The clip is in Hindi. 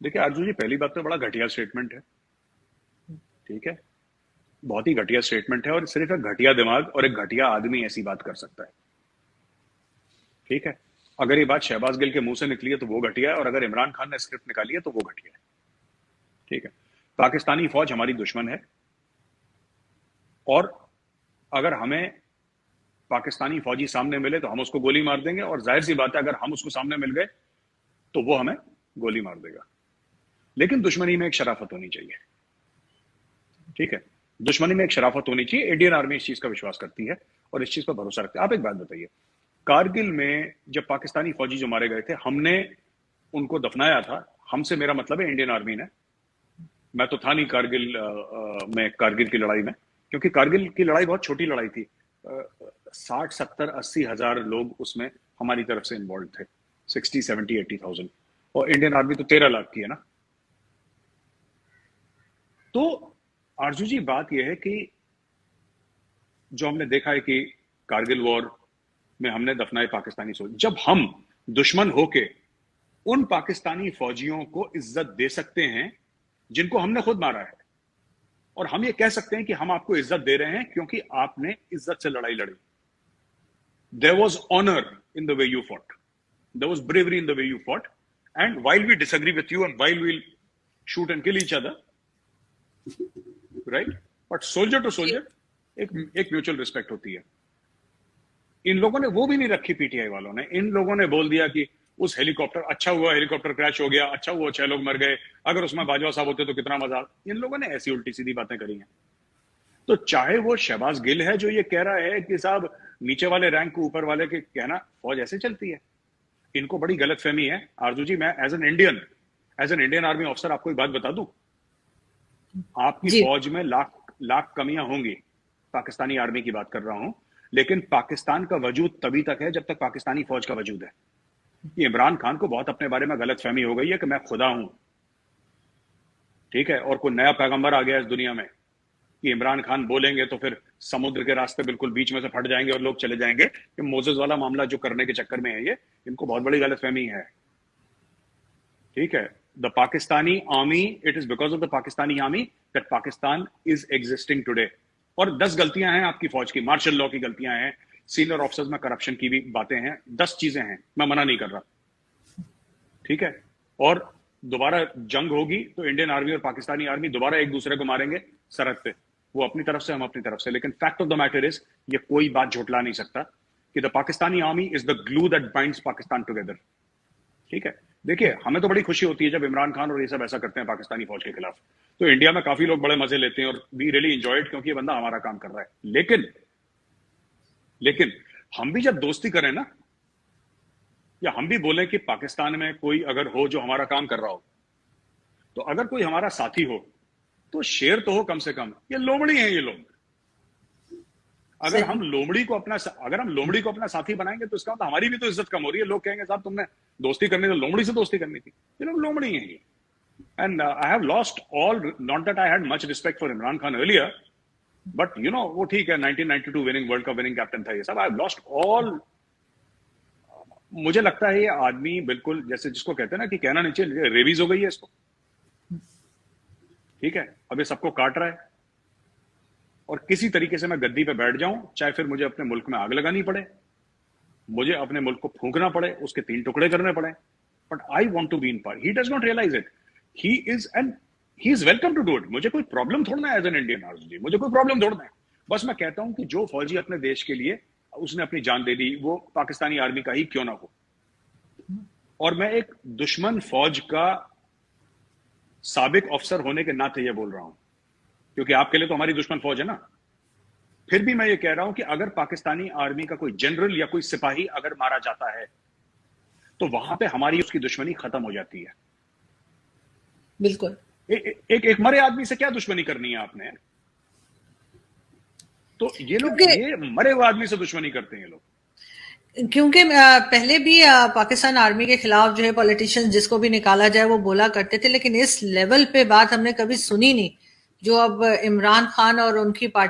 देखिए अर्जुन जी, पहली बात तो बड़ा घटिया स्टेटमेंट है। ठीक है, बहुत ही घटिया स्टेटमेंट है, और सिर्फ एक घटिया दिमाग और एक घटिया आदमी ऐसी बात कर सकता है। ठीक है, अगर ये बात शहबाज गिल के मुंह से निकली है तो वो घटिया है, और अगर इमरान खान ने स्क्रिप्ट निकाली है तो वो घटिया है। ठीक है, पाकिस्तानी फौज हमारी दुश्मन है, और अगर हमें पाकिस्तानी फौजी सामने मिले तो हम उसको गोली मार देंगे, और जाहिर सी बात है अगर हम उसको सामने मिल गए तो वो हमें गोली मार देगा। लेकिन दुश्मनी में एक शराफत होनी चाहिए। ठीक है, दुश्मनी में एक शराफत होनी चाहिए। इंडियन आर्मी इस चीज का विश्वास करती है और इस चीज पर भरोसा रखती है। आप एक बात बताइए, कारगिल में जब पाकिस्तानी फौजी जो मारे गए थे, हमने उनको दफनाया था। हमसे मेरा मतलब है इंडियन आर्मी ने। मैं तो था नहीं कारगिल में, कारगिल की लड़ाई में, क्योंकि कारगिल की लड़ाई बहुत छोटी लड़ाई थी। 60, 70, 80 हजार लोग उसमें हमारी तरफ से इन्वॉल्व थे। 60, 70, 80 थाउजेंड, और इंडियन आर्मी तो 13 लाख की है ना। तो आरजू जी, बात यह है कि जो हमने देखा है कि कारगिल वॉर में हमने दफनाए पाकिस्तानी सोल्जर, जब हम दुश्मन होके उन पाकिस्तानी फौजियों को इज्जत दे सकते हैं जिनको हमने खुद मारा है, और हम ये कह सकते हैं कि हम आपको इज्जत दे रहे हैं क्योंकि आपने इज्जत से लड़ाई लड़ी। There was honour in the way you fought, there was bravery in the way you fought, and while we disagree with you and while we shoot and kill each other, right, but soldier to जी। सोल्जर एक म्यूचुअल रिस्पेक्ट होती है। इन लोगों ने वो भी नहीं रखी, पीटीआई वालों ने। इन लोगों ने बोल दिया कि उस हेलीकॉप्टर, अच्छा हुआ हेलीकॉप्टर क्रैश हो गया, अच्छा हुआ 6 लोग मर गए, अगर उसमें बाजवा साहब होते तो कितना मजा। इन लोगों ने ऐसी उल्टी सीधी बातें करी हैं। तो चाहे वो शहबाज गिल है जो ये कह रहा है कि साहब नीचे वाले रैंक को ऊपर वाले के कहना फौज ऐसे चलती है, इनको बड़ी गलत फहमी है। आरजू जी, मैं as an Indian army officer आपको एक बात बता दूं, आपकी जी। फौज में लाख लाख कमियां होंगी। पाकिस्तानी आर्मी की बात कर रहा हूं, लेकिन पाकिस्तान का वजूद तभी तक है जब तक पाकिस्तानी फौज का वजूद है। ये इमरान खान को बहुत अपने बारे में गलत फहमी हो गई है कि मैं खुदा हूं। ठीक है, और कोई नया पैगंबर आ गया इस दुनिया में कि इमरान खान बोलेंगे तो फिर समुद्र के रास्ते बिल्कुल बीच में से फट जाएंगे और लोग चले जाएंगे। कि मोजेस वाला मामला जो करने के चक्कर में है, ये इनको बहुत बड़ी गलत फहमी है। ठीक है, the Pakistani army, it is because of the Pakistani army that Pakistan is existing today. और 10 गलतियां हैं आपकी फौज की, मार्शल लॉ की गलतियां हैं, सीनियर ऑफिसर्स में करप्शन की भी बातें हैं, 10 चीजें हैं, मैं मना नहीं कर रहा। ठीक है, और दोबारा जंग होगी तो इंडियन आर्मी और पाकिस्तानी आर्मी दोबारा एक दूसरे को मारेंगे सरहद पे, वो अपनी तरफ से, हम अपनी तरफ से। लेकिन fact of the matter is, ये कोई बात झुटला नहीं सकता कि the Pakistani army is the glue that binds Pakistan together. ठीक है, देखिए हमें तो बड़ी खुशी होती है जब इमरान खान और ये सब ऐसा करते हैं पाकिस्तानी फौज के खिलाफ, तो इंडिया में काफी लोग बड़े मजे लेते हैं और वी रियली एंजॉयड, क्योंकि ये बंदा हमारा काम कर रहा है। लेकिन हम भी जब दोस्ती करें ना, या हम भी बोलें कि पाकिस्तान में कोई अगर हो जो हमारा काम कर रहा हो, तो अगर कोई हमारा साथी हो तो शेर तो हो कम से कम। ये लोमड़ी हैं ये लोग। सही। अगर हम लोमड़ी को अपना साथी बनाएंगे तो इसका मतलब हमारी भी तो इज्जत कम हो रही है। लोग कहेंगे साहब तुमने दोस्ती करनी तो लोमड़ी से दोस्ती करनी थी। ये लोग लोमड़ी हैं ये। And I have lost all, not that I had much respect for Imran Khan earlier, but you know वो ठीक है, 1992 winning world cup winning captain था ये सब। I have lost all. मुझे लगता है ये आदमी बिल्कुल जैसे जिसको कहते हैं ना कि कहना नहीं चाहिए, रेबीज हो गई है इसको। ठीक है, अब ये सबको काट रहा है, और किसी तरीके से मैं गद्दी पे बैठ जाऊं, चाहे फिर मुझे अपने मुल्क में आग लगानी पड़े, मुझे अपने मुल्क को फूंकना पड़े, उसके 3 टुकड़े करने पड़े, but I want to be in power. He does not realise it. He is and he is welcome to do it. मुझे कोई प्रॉब्लम थोड़ा है एज एन इंडियन आर्मी, मुझे कोई प्रॉब्लम थोड़ा है। बस मैं कहता हूं कि जो फौजी अपने देश के लिए उसने अपनी जान दे दी, वो पाकिस्तानी आर्मी का ही क्यों ना हो। और मैं एक दुश्मन फौज का साबिक अफसर होने के नाते ये बोल रहा हूं, क्योंकि आपके लिए तो हमारी दुश्मन फौज है ना। फिर भी मैं ये कह रहा हूं कि अगर पाकिस्तानी आर्मी का कोई जनरल या कोई सिपाही अगर मारा जाता है तो वहां पे हमारी उसकी दुश्मनी खत्म हो जाती है। बिल्कुल। एक मरे आदमी से क्या दुश्मनी करनी है आपने। तो ये लोग, क्योंकि ये मरे हुए आदमी से दुश्मनी करते हैं ये लोग। क्योंकि पहले भी पाकिस्तान आर्मी के खिलाफ जो है पॉलिटिशियंस जिसको भी निकाला जाए वो बोला करते थे, लेकिन इस लेवल पे बात हमने कभी सुनी नहीं जो अब इमरान खान और उनकी पार्टी